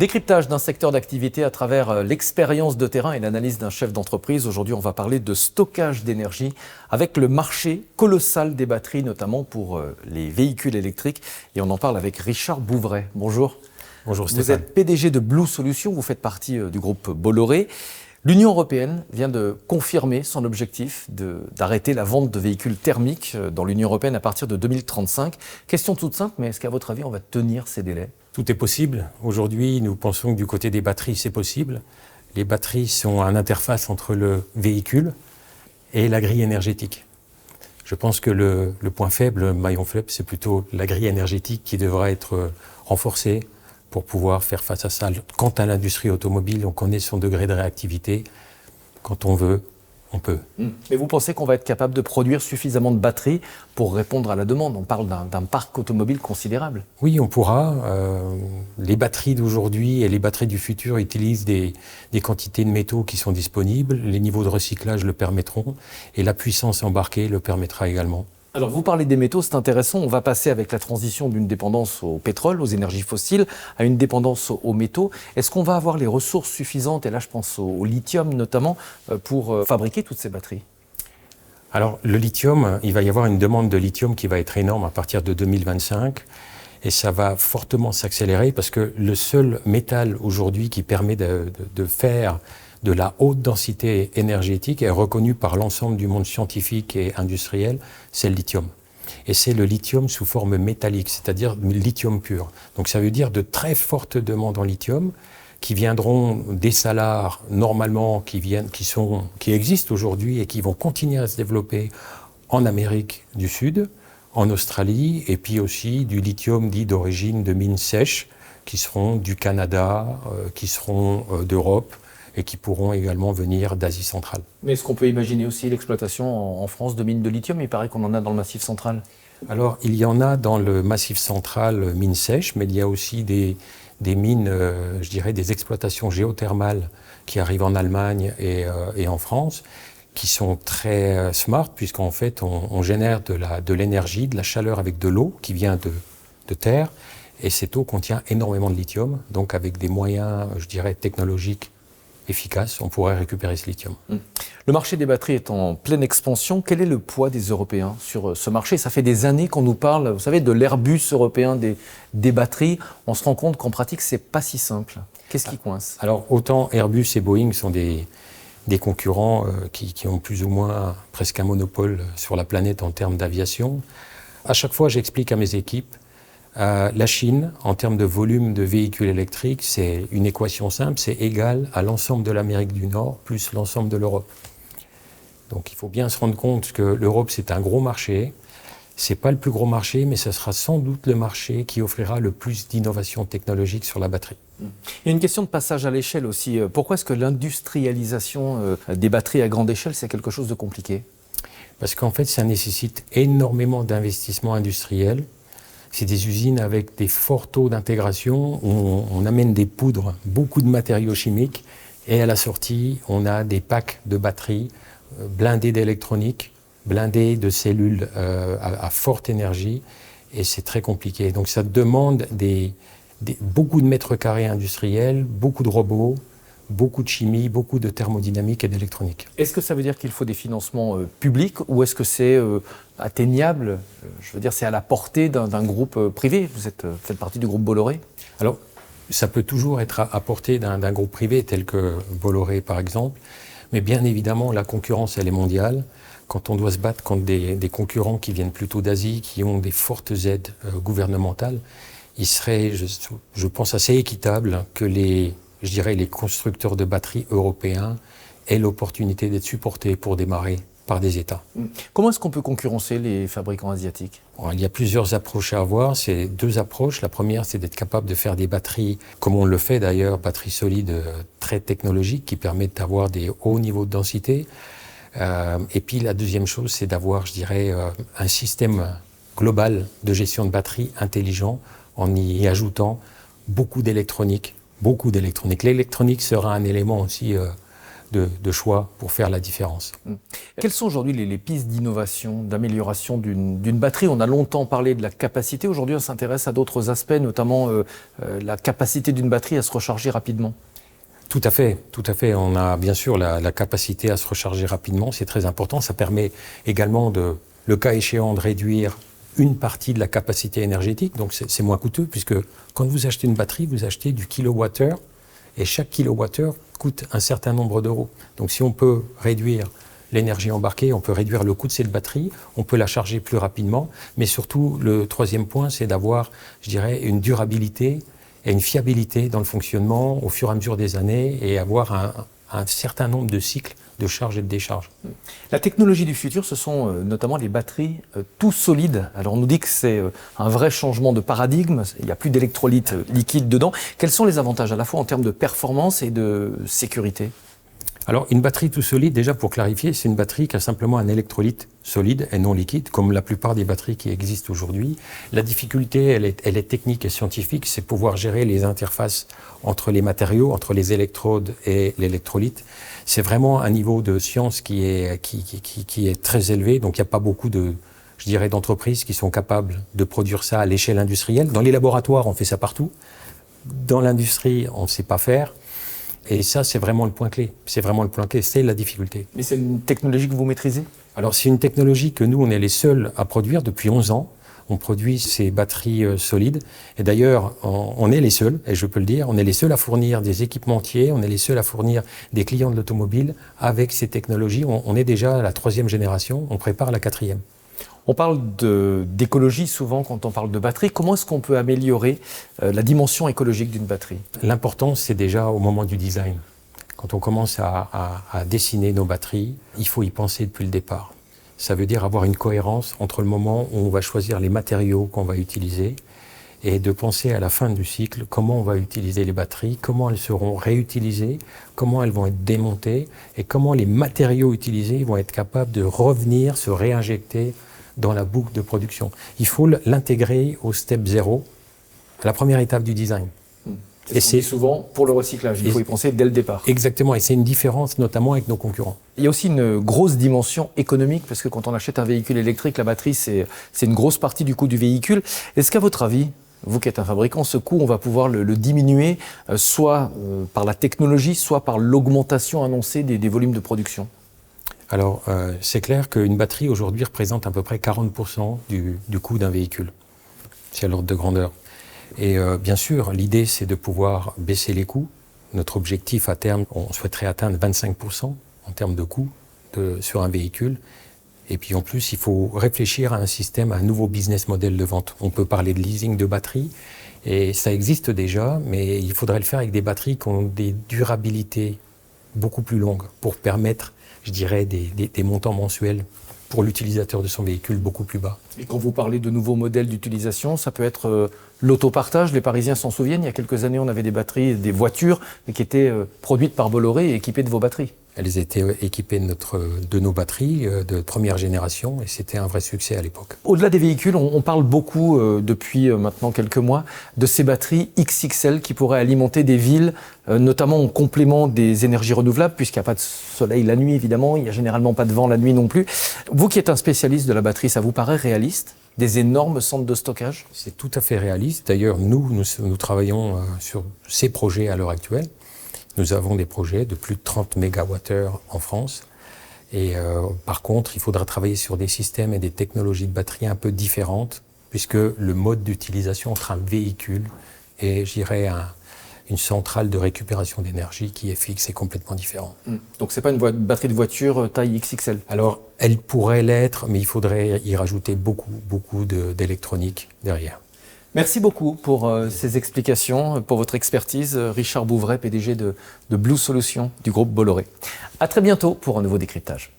Décryptage d'un secteur d'activité à travers l'expérience de terrain et l'analyse d'un chef d'entreprise. Aujourd'hui, on va parler de stockage d'énergie avec le marché colossal des batteries, notamment pour les véhicules électriques. Et on en parle avec Richard Bouvray. Bonjour. Bonjour Stéphane. Vous êtes PDG de Blue Solutions, vous faites partie du groupe Bolloré. L'Union européenne vient de confirmer son objectif d'arrêter la vente de véhicules thermiques dans l'Union européenne à partir de 2035. Question toute simple, mais est-ce qu'à votre avis, on va tenir ces délais ? Tout est possible. Aujourd'hui, nous pensons que du côté des batteries, c'est possible. Les batteries sont une interface entre le véhicule et la grille énergétique. Je pense que le point faible, le maillon faible, c'est plutôt la grille énergétique qui devra être renforcée pour pouvoir faire face à ça. Quant à l'industrie automobile, on connaît son degré de réactivité. Quand on veut, on peut. Mais vous pensez qu'on va être capable de produire suffisamment de batteries pour répondre à la demande ? On parle d'un parc automobile considérable. Oui, on pourra. Les batteries d'aujourd'hui et les batteries du futur utilisent des quantités de métaux qui sont disponibles. Les niveaux de recyclage le permettront et la puissance embarquée le permettra également. Alors vous parlez des métaux, c'est intéressant. On va passer avec la transition d'une dépendance au pétrole, aux énergies fossiles, à une dépendance aux métaux. Est-ce qu'on va avoir les ressources suffisantes, et là je pense au lithium notamment, pour fabriquer toutes ces batteries ? Alors le lithium, il va y avoir une demande de lithium qui va être énorme à partir de 2025 et ça va fortement s'accélérer parce que le seul métal aujourd'hui qui permet de faire de la haute densité énergétique est reconnu par l'ensemble du monde scientifique et industriel, c'est le lithium. Et c'est le lithium sous forme métallique, c'est-à-dire lithium pur. Donc ça veut dire de très fortes demandes en lithium qui viendront des salars normalement qui existent aujourd'hui et qui vont continuer à se développer en Amérique du Sud, en Australie, et puis aussi du lithium dit d'origine de mines sèches qui seront du Canada, qui seront d'Europe, et qui pourront également venir d'Asie centrale. Mais est-ce qu'on peut imaginer aussi l'exploitation en France de mines de lithium ? Il paraît qu'on en a dans le Massif central. Alors, il y en a dans le Massif central, mines sèches, mais il y a aussi des mines, je dirais, des exploitations géothermales qui arrivent en Allemagne et en France, qui sont très smart, puisqu'en fait, on génère de l'énergie, de la chaleur avec de l'eau qui vient de terre, et cette eau contient énormément de lithium, donc avec des moyens, je dirais, technologiques efficace, on pourrait récupérer ce lithium. Le marché des batteries est en pleine expansion. Quel est le poids des Européens sur ce marché ? Ça fait des années qu'on nous parle, vous savez, de l'Airbus européen des batteries. On se rend compte qu'en pratique, c'est pas si simple. Qu'est-ce qui coince ? Alors, autant Airbus et Boeing sont des concurrents qui ont plus ou moins presque un monopole sur la planète en termes d'aviation. À chaque fois, j'explique à mes équipes la Chine, en termes de volume de véhicules électriques, c'est une équation simple, c'est égal à l'ensemble de l'Amérique du Nord plus l'ensemble de l'Europe. Donc il faut bien se rendre compte que l'Europe, c'est un gros marché. Ce n'est pas le plus gros marché, mais ce sera sans doute le marché qui offrira le plus d'innovation technologique sur la batterie. Il y a une question de passage à l'échelle aussi. Pourquoi est-ce que l'industrialisation des batteries à grande échelle, c'est quelque chose de compliqué ? Parce qu'en fait, ça nécessite énormément d'investissements industriels. C'est des usines avec des forts taux d'intégration où on amène des poudres, beaucoup de matériaux chimiques, et à la sortie, on a des packs de batteries blindés d'électronique, blindés de cellules à forte énergie, et c'est très compliqué. Donc ça demande beaucoup de mètres carrés industriels, beaucoup de robots, beaucoup de chimie, beaucoup de thermodynamique et d'électronique. Est-ce que ça veut dire qu'il faut des financements publics ou est-ce que c'est atteignable ? Je veux dire, c'est à la portée d'un groupe privé. Vous faites partie du groupe Bolloré ? Alors, ça peut toujours être à portée d'un groupe privé tel que Bolloré par exemple, mais bien évidemment, la concurrence, elle est mondiale. Quand on doit se battre contre des concurrents qui viennent plutôt d'Asie, qui ont des fortes aides gouvernementales, il serait, je pense, assez équitable que les constructeurs de batteries européens aient l'opportunité d'être supportés pour démarrer par des États. Comment est-ce qu'on peut concurrencer les fabricants asiatiques ? Il y a plusieurs approches à avoir. C'est deux approches. La première, c'est d'être capable de faire des batteries, comme on le fait d'ailleurs, batteries solides très technologiques qui permettent d'avoir des hauts niveaux de densité. Et puis la deuxième chose, c'est d'avoir, un système global de gestion de batteries intelligent en y ajoutant beaucoup d'électronique. L'électronique sera un élément aussi de choix pour faire la différence. Quelles sont aujourd'hui les pistes d'innovation, d'amélioration d'une batterie? On a longtemps parlé de la capacité. Aujourd'hui, on s'intéresse à d'autres aspects, notamment la capacité d'une batterie à se recharger rapidement. Tout à fait, tout à fait. On a bien sûr la capacité à se recharger rapidement, c'est très important. Ça permet également, le cas échéant, de réduire une partie de la capacité énergétique, donc c'est moins coûteux, puisque quand vous achetez une batterie, vous achetez du kilowattheure, et chaque kilowattheure coûte un certain nombre d'euros. Donc si on peut réduire l'énergie embarquée, on peut réduire le coût de cette batterie, on peut la charger plus rapidement, mais surtout, le troisième point, c'est d'avoir, je dirais, une durabilité et une fiabilité dans le fonctionnement au fur et à mesure des années, et avoir un certain nombre de cycles de charge et de décharge. La technologie du futur, ce sont notamment les batteries tout solides. Alors on nous dit que c'est un vrai changement de paradigme, il n'y a plus d'électrolyte liquide dedans. Quels sont les avantages à la fois en termes de performance et de sécurité? Alors, une batterie tout solide, déjà pour clarifier, c'est une batterie qui a simplement un électrolyte solide et non liquide, comme la plupart des batteries qui existent aujourd'hui. La difficulté, elle est technique et scientifique, c'est pouvoir gérer les interfaces entre les matériaux, entre les électrodes et l'électrolyte. C'est vraiment un niveau de science qui est très élevé, donc il n'y a pas beaucoup d'entreprises qui sont capables de produire ça à l'échelle industrielle. Dans les laboratoires, on fait ça partout. Dans l'industrie, on ne sait pas faire. Et ça, c'est vraiment le point clé. C'est vraiment le point clé, c'est la difficulté. Mais c'est une technologie que vous maîtrisez? Alors, c'est une technologie que nous, on est les seuls à produire depuis 11 ans. On produit ces batteries solides. Et d'ailleurs, on est les seuls, et je peux le dire, on est les seuls à fournir des équipementiers, on est les seuls à fournir des clients de l'automobile avec ces technologies. On est déjà à la 3e génération, on prépare la 4e. On parle d'écologie souvent quand on parle de batterie. Comment est-ce qu'on peut améliorer la dimension écologique d'une batterie? L'important, c'est déjà au moment du design. Quand on commence à dessiner nos batteries, il faut y penser depuis le départ. Ça veut dire avoir une cohérence entre le moment où on va choisir les matériaux qu'on va utiliser et de penser à la fin du cycle comment on va utiliser les batteries, comment elles seront réutilisées, comment elles vont être démontées et comment les matériaux utilisés vont être capables de revenir, se réinjecter dans la boucle de production. Il faut l'intégrer au step 0, à la première étape du design. Et c'est souvent pour le recyclage, il faut y penser dès le départ. Exactement, et c'est une différence notamment avec nos concurrents. Il y a aussi une grosse dimension économique, parce que quand on achète un véhicule électrique, la batterie, c'est une grosse partie du coût du véhicule. Est-ce qu'à votre avis, vous qui êtes un fabricant, ce coût, on va pouvoir le diminuer, soit par la technologie, soit par l'augmentation annoncée des volumes de production? Alors, c'est clair qu'une batterie aujourd'hui représente à peu près 40% du coût d'un véhicule. C'est à l'ordre de grandeur. Et bien sûr, l'idée, c'est de pouvoir baisser les coûts. Notre objectif à terme, on souhaiterait atteindre 25% en termes de coûts sur un véhicule. Et puis en plus, il faut réfléchir à un système, à un nouveau business model de vente. On peut parler de leasing de batteries, et ça existe déjà, mais il faudrait le faire avec des batteries qui ont des durabilités beaucoup plus longues pour permettre, je dirais, des montants mensuels pour l'utilisateur de son véhicule beaucoup plus bas. Et quand vous parlez de nouveaux modèles d'utilisation, ça peut être l'autopartage. Les Parisiens s'en souviennent, il y a quelques années, on avait des batteries, des voitures qui étaient produites par Bolloré et équipées de vos batteries. Elles étaient équipées de nos batteries de première génération, et c'était un vrai succès à l'époque. Au-delà des véhicules, on parle beaucoup depuis maintenant quelques mois de ces batteries XXL qui pourraient alimenter des villes, notamment en complément des énergies renouvelables, puisqu'il n'y a pas de soleil la nuit évidemment, il n'y a généralement pas de vent la nuit non plus. Vous qui êtes un spécialiste de la batterie, ça vous paraît réaliste? Des énormes centres de stockage? C'est tout à fait réaliste. D'ailleurs, nous travaillons sur ces projets à l'heure actuelle. Nous avons des projets de plus de 30 MWh en France. Et par contre, il faudra travailler sur des systèmes et des technologies de batterie un peu différentes, puisque le mode d'utilisation entre un véhicule et, je dirais, une centrale de récupération d'énergie qui est fixe et complètement différent. Donc ce n'est pas une batterie de voiture taille XXL? Alors, elle pourrait l'être, mais il faudrait y rajouter beaucoup d'électronique derrière. Merci beaucoup pour ces explications, pour votre expertise. Richard Bouvray, PDG de Blue Solutions du groupe Bolloré. À très bientôt pour un nouveau décryptage.